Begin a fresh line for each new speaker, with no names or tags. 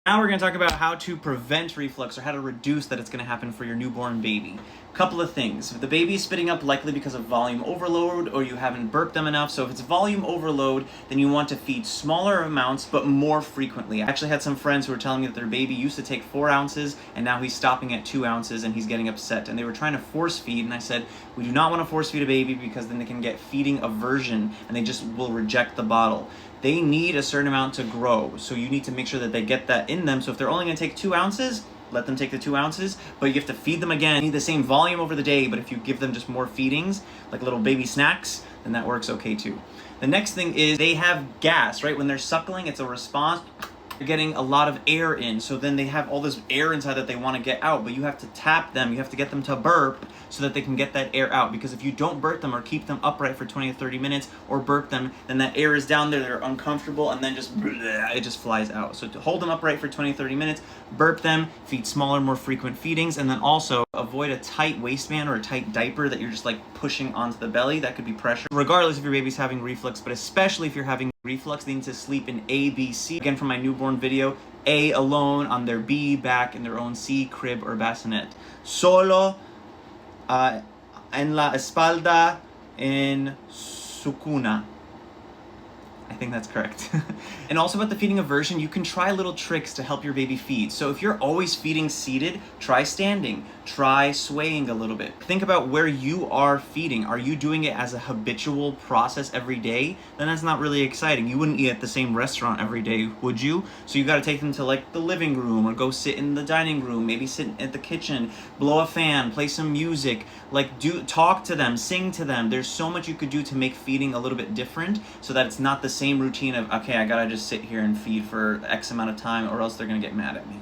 Now we're going to talk about how to prevent reflux or how to reduce that it's going to happen for your newborn baby. Couple of things. If the baby is spitting up likely because of volume overload or you haven't burped them enough. So if it's volume overload, then you want to feed smaller amounts but more frequently. I actually had some friends who were telling me that their baby used to take 4 ounces and now he's stopping at 2 ounces and he's getting upset. And they were trying to force feed, and I said, we do not want to force feed a baby because then they can get feeding aversion and they just will reject the bottle. They need a certain amount to grow, so you need to make sure that they get that in them. So if they're only going to take 2 ounces, let them take the 2 ounces, but you have to feed them again. You need the same volume over the day, but if you give them just more feedings, like little baby snacks, then that works okay too. The next thing is they have gas, right? When they're suckling, it's a response. They're getting a lot of air in, so then they have all this air inside that they want to get out, but you have to tap them, you have to get them to burp so that they can get that air out, because if you don't burp them or keep them upright for 20 to 30 minutes or burp them, then that air is down there, they're uncomfortable, and then it just flies out. So to hold them upright for 20 to 30 minutes, burp them, feed smaller, more frequent feedings, and then also avoid a tight waistband or a tight diaper that you're just like pushing onto the belly. That could be pressure. Regardless if your baby's having reflux, but especially if you're having reflux, they need to sleep in A, B, C. Again, from my newborn video, A alone on their B, back in their own C, crib or bassinet. Solo en la espalda en su cuna. I think that's correct. And also about the feeding aversion, you can try little tricks to help your baby feed. So if you're always feeding seated, try standing, try swaying a little bit. Think about where you are feeding. Are you doing it as a habitual process every day? Then that's not really exciting. You wouldn't eat at the same restaurant every day, would you? So you gotta take them to like the living room or go sit in the dining room, maybe sit at the kitchen, blow a fan, play some music, like talk to them, sing to them. There's so much you could do to make feeding a little bit different so that it's not the same routine of, okay, I gotta just sit here and feed for X amount of time or else they're gonna get mad at me.